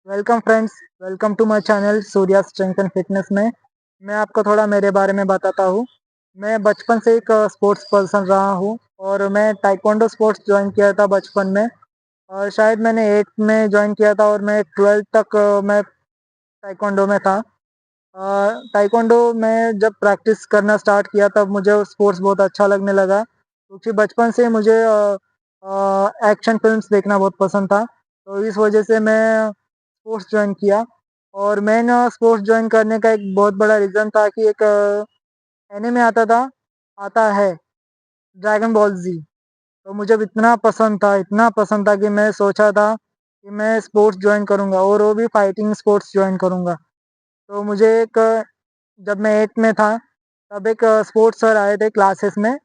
Welcome friends, welcome to my channel Surya strength and fitness में मैं आपको थोड़ा मेरे बारे में बताता हूँ। मैं बचपन से एक स्पोर्ट्स पर्सन रहा हूँ और मैं ताइक्वांडो स्पोर्ट्स ज्वाइन किया था बचपन में। और शायद मैंने 8th में ज्वाइन किया था और मैं 12th तक मैं ताइक्वांडो में था। ताइक्वांडो में जब प्रैक्टिस करना स्टार्ट किया तब मुझे वो स्पोर्ट्स बहुत अच्छा लगने लगा, क्योंकि बचपन से मुझे एक्शन फिल्म्स देखना बहुत पसंद था। तो इस वजह से मैं स्पोर्ट्स ज्वाइन किया। और मैंने स्पोर्ट्स ज्वाइन करने का एक बहुत बड़ा रीज़न था कि एक एनीमे आता है ड्रैगन बॉल जी। तो मुझे इतना पसंद था कि मैं सोचा था कि मैं स्पोर्ट्स ज्वाइन करूँगा और वो भी फाइटिंग स्पोर्ट्स ज्वाइन करूँगा। तो मुझे एक जब मैं 8th में था तब एक स्पोर्ट्स सर आए थे क्लासेस में।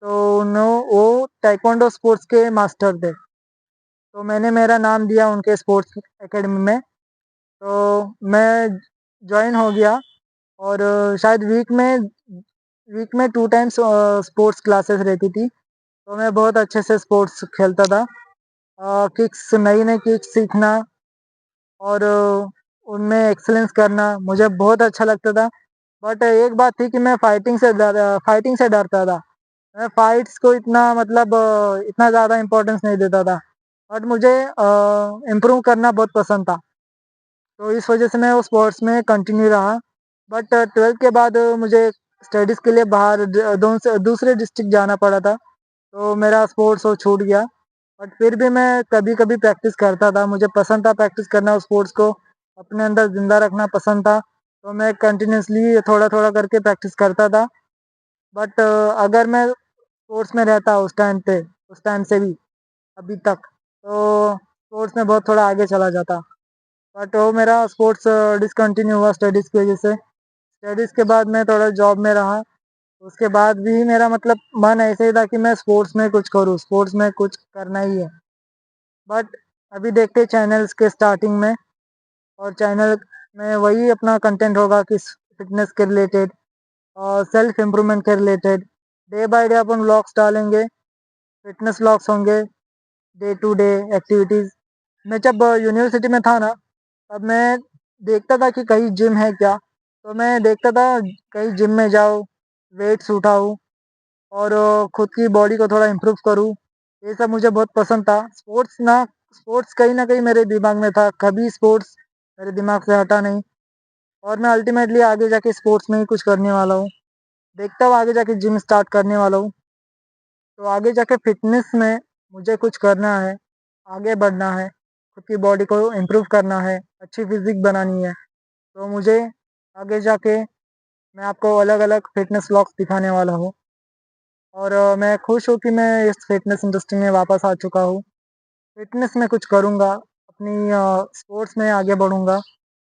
तो वो ताइक्वांडो स्पोर्ट्स के मास्टर थे। तो मैंने मेरा नाम दिया उनके स्पोर्ट्स एकेडमी में। तो मैं जॉइन हो गया और शायद वीक में 2 टाइम्स स्पोर्ट्स क्लासेस रहती थी। तो मैं बहुत अच्छे से स्पोर्ट्स खेलता था। किक्स नई-नई किक्स सीखना और उनमें एक्सीलेंस करना मुझे बहुत अच्छा लगता था। बट एक बात थी कि मैं फाइटिंग से डरता था। मैं फाइट्स को इतना ज़्यादा इम्पोर्टेंस नहीं देता था। बट मुझे इम्प्रूव करना बहुत पसंद था। तो इस वजह से मैं वो स्पोर्ट्स में कंटिन्यू रहा। बट 12th के बाद मुझे स्टडीज़ के लिए बाहर दूसरे डिस्ट्रिक्ट जाना पड़ा था। तो मेरा स्पोर्ट्स वो छूट गया। बट फिर भी मैं कभी-कभी प्रैक्टिस करता था। मुझे पसंद था प्रैक्टिस करना, उस स्पोर्ट्स को अपने अंदर ज़िंदा रखना पसंद था। तो मैं कंटिन्यूअसली थोड़ा-थोड़ा करके प्रैक्टिस करता था। बट अगर मैं स्पोर्ट्स में रहता उस टाइम से भी अभी तक, तो स्पोर्ट्स में बहुत थोड़ा आगे चला जाता। बट वो मेरा स्पोर्ट्स डिसकंटिन्यू हुआ स्टडीज़ की वजह से। स्टडीज़ के बाद मैं थोड़ा जॉब में रहा। उसके बाद भी मेरा मन ऐसे ही था कि मैं स्पोर्ट्स में कुछ करूँ, स्पोर्ट्स में कुछ करना ही है। बट अभी देखते हैं चैनल्स के स्टार्टिंग में, और चैनल में वही अपना कंटेंट होगा कि फिटनेस के रिलेटेड और सेल्फ इम्प्रूवमेंट के related. Day by day upon vlogs डालेंगे, फिटनेस व्लॉग्स होंगे, डे टू डे एक्टिविटीज़। मैं जब यूनिवर्सिटी में था ना, तब मैं देखता था कि कहीं जिम है क्या? तो मैं देखता था कहीं जिम में जाऊँ, वेट्स उठाऊँ और खुद की बॉडी को थोड़ा इम्प्रूव करूँ। ये सब मुझे बहुत पसंद था। स्पोर्ट्स कहीं न कहीं मेरे दिमाग में था, कभी स्पोर्ट्स मेरे दिमाग से हटा नहीं। और मैं अल्टीमेटली आगे जाके स्पोर्ट्स में ही कुछ करने वाला हूँ। देखता हूँ आगे जाके जिम स्टार्ट करने वाला हूँ। तो आगे जाके फ़िटनेस में मुझे कुछ करना है, आगे बढ़ना है, खुद की बॉडी को इम्प्रूव करना है, अच्छी फ़िज़िक बनानी है। तो मुझे आगे जाके मैं आपको अलग-अलग फ़िटनेस व्लॉग्स दिखाने वाला हूँ। और मैं खुश हूँ कि मैं इस फ़िटनेस इंडस्ट्री में वापस आ चुका हूँ। फ़िटनेस में कुछ करूँगा, अपनी स्पोर्ट्स में आगे बढ़ूँगा।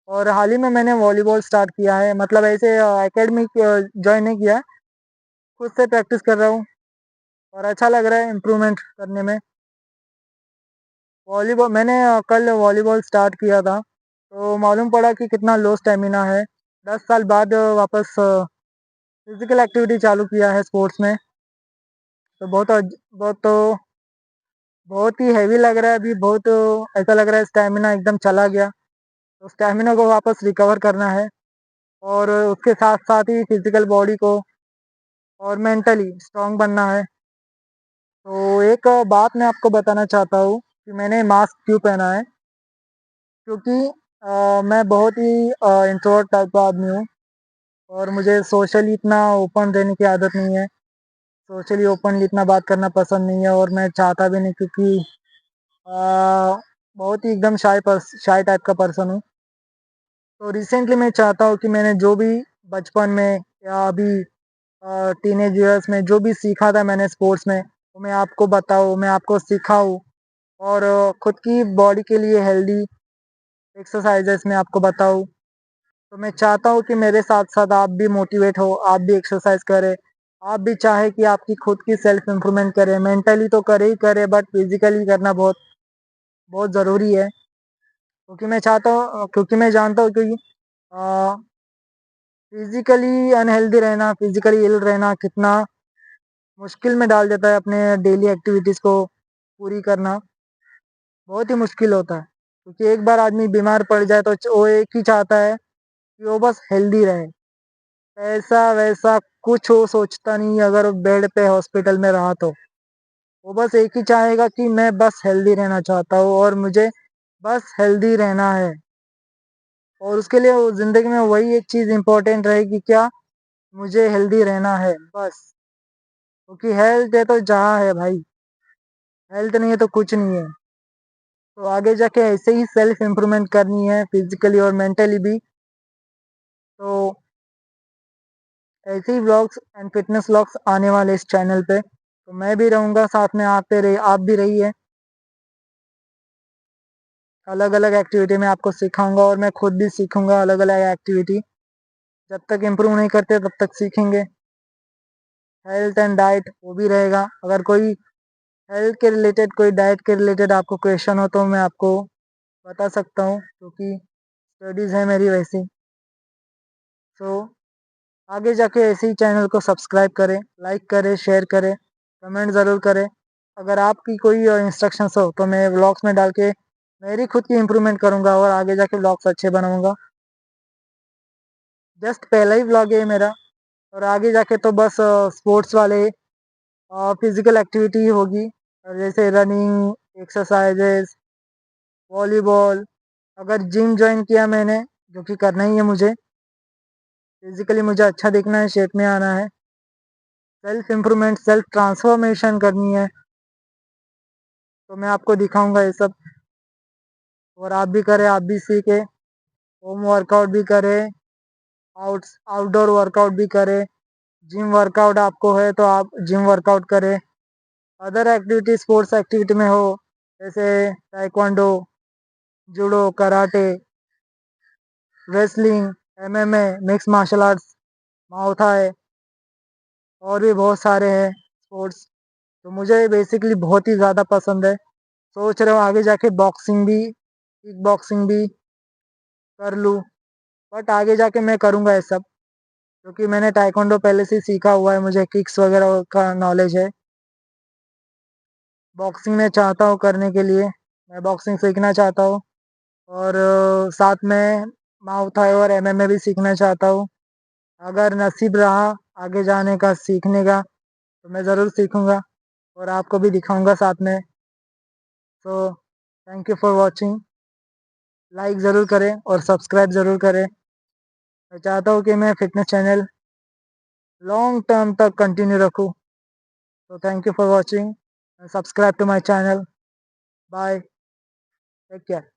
और हाल ही में मैंने वॉलीबॉल स्टार्ट किया है, मतलब ऐसे एकेडमी जॉइन नहीं किया है, खुद से प्रैक्टिस कर रहा हूँ और अच्छा लग रहा है इम्प्रूवमेंट करने में। कल वॉलीबॉल स्टार्ट किया था, तो मालूम पड़ा कि कितना लो स्टैमिना है। 10 साल बाद वापस फिज़िकल एक्टिविटी चालू किया है स्पोर्ट्स में। तो बहुत ही हेवी लग रहा है अभी, ऐसा लग रहा है स्टैमिना एकदम चला गया। तो स्टैमिना को वापस रिकवर करना है और उसके साथ-साथ ही फिज़िकल बॉडी को और मेंटली स्ट्रॉन्ग बनना है। तो एक बात मैं आपको बताना चाहता हूँ कि मैंने मास्क क्यों पहना है, क्योंकि मैं बहुत ही इंट्रोवर्ट टाइप का आदमी हूँ और मुझे सोशली इतना ओपन रहने की आदत नहीं है। सोशली ओपनली इतना बात करना पसंद नहीं है और मैं चाहता भी नहीं, क्योंकि बहुत ही एकदम शाय टाइप का पर्सन हूँ। तो रिसेंटली मैं चाहता हूँ कि मैंने जो भी बचपन में या अभी टीनेज ईयर्स में जो भी सीखा था मैंने स्पोर्ट्स में, वो मैं आपको बताऊँ, मैं आपको सिखाऊँ और खुद की बॉडी के लिए हेल्दी एक्सरसाइज़ेस मैं आपको बताऊँ। तो मैं चाहता हूँ कि मेरे साथ-साथ आप भी मोटिवेट हो, आप भी एक्सरसाइज़ करें, आप भी चाहें कि आपकी खुद की सेल्फ इम्प्रूवमेंट करें, मेंटली तो करे ही करे बट फिज़िकली करना बहुत बहुत ज़रूरी है। क्योंकि मैं जानता हूँ कि अ, फिज़िकली अनहेल्दी रहना, फिज़िकली इल रहना कितना मुश्किल में डाल देता है अपने डेली एक्टिविटीज़ को पूरी करना, बहुत ही मुश्किल होता है। क्योंकि एक बार आदमी बीमार पड़ जाए तो वो एक ही चाहता है कि वो बस हेल्दी रहे। पैसा वैसा कुछ वो सोचता नहीं अगर वो बेड पे हॉस्पिटल में रहा तो। वो बस एक ही चाहेगा कि मैं बस हेल्दी रहना चाहता हूँ और मुझे बस हेल्दी रहना है। और उसके लिए वो ज़िंदगी में वही एक चीज़ इम्पोर्टेंट रहेगी, क्या? मुझे हेल्दी रहना है बस। क्योंकि हेल्थ है तो जहाँ है भाई, हेल्थ नहीं है तो कुछ नहीं है। तो आगे जाके ऐसे ही सेल्फ इम्प्रूवमेंट करनी है फिजिकली और मेंटली भी। तो ऐसे ही व्लॉग्स एंड फिटनेस व्लॉग्स आने वाले इस चैनल पे, तो मैं भी रहूँगा साथ में, आप भी रहिए। अलग अलग एक्टिविटी में आपको सिखाऊंगा और मैं खुद भी सीखूंगा अलग अलग एक्टिविटी। जब तक इम्प्रूव नहीं करते तब तक सीखेंगे। हेल्थ एंड डाइट वो भी रहेगा। अगर कोई हेल्थ के रिलेटेड, कोई डाइट के रिलेटेड आपको क्वेश्चन हो तो मैं आपको बता सकता हूँ, क्योंकि स्टडीज़ है मेरी वैसी। सो आगे जाके ऐसे ही चैनल को सब्सक्राइब करें, लाइक करें, शेयर करें, कमेंट ज़रूर करें। अगर आपकी कोई इंस्ट्रक्शंस हो तो मैं व्लॉग्स में डाल के मेरी खुद की इम्प्रूवमेंट करूँगा और आगे जाके व्लॉग्स अच्छे बनाऊँगा। जस्ट पहला ही व्लॉग है मेरा, और आगे जाके तो बस स्पोर्ट्स वाले फिजिकल एक्टिविटी ही होगी, जैसे रनिंग, एक्सरसाइजेस, वॉलीबॉल। अगर जिम ज्वाइन किया मैंने, जो कि करना ही है मुझे, फिजिकली मुझे अच्छा दिखना है, शेप में आना है, सेल्फ इम्प्रूवमेंट, सेल्फ ट्रांसफॉर्मेशन करनी है, तो मैं आपको दिखाऊंगा ये सब। और आप भी करें, आप भी सीखें, होम वर्कआउट भी करें, आउटडोर वर्कआउट भी करें। जिम वर्कआउट आपको है तो आप जिम वर्कआउट करें। अदर एक्टिविटी, स्पोर्ट्स एक्टिविटी में हो, जैसे taekwondo, judo, karate, wrestling, MMA, mix martial arts, Muay Thai, और भी बहुत सारे हैं स्पोर्ट्स, तो मुझे बेसिकली बहुत ही ज़्यादा पसंद है। सोच रहा हूँ आगे जाके बॉक्सिंग भी, किक बॉक्सिंग भी कर लूँ, बट आगे जाके मैं करूँगा ये सब, क्योंकि मैंने ताइक्वांडो पहले से ही सीखा हुआ है, मुझे किक्स वगैरह का नॉलेज है। बॉक्सिंग में चाहता हूँ करने के लिए, मैं बॉक्सिंग सीखना चाहता हूँ। और साथ में मुay थाई और एमएमए भी सीखना चाहता हूँ। अगर नसीब रहा आगे जाने का, सीखने का, तो मैं ज़रूर सीखूँगा और आपको भी दिखाऊँगा साथ में। So thank you for watching. Like ज़रूर करें और सब्सक्राइब ज़रूर करें। मैं चाहता हूँ कि मैं फ़िटनेस चैनल लॉन्ग टर्म तक कंटिन्यू रखूँ। तो thank you for watching, subscribe to my channel. Bye, take care.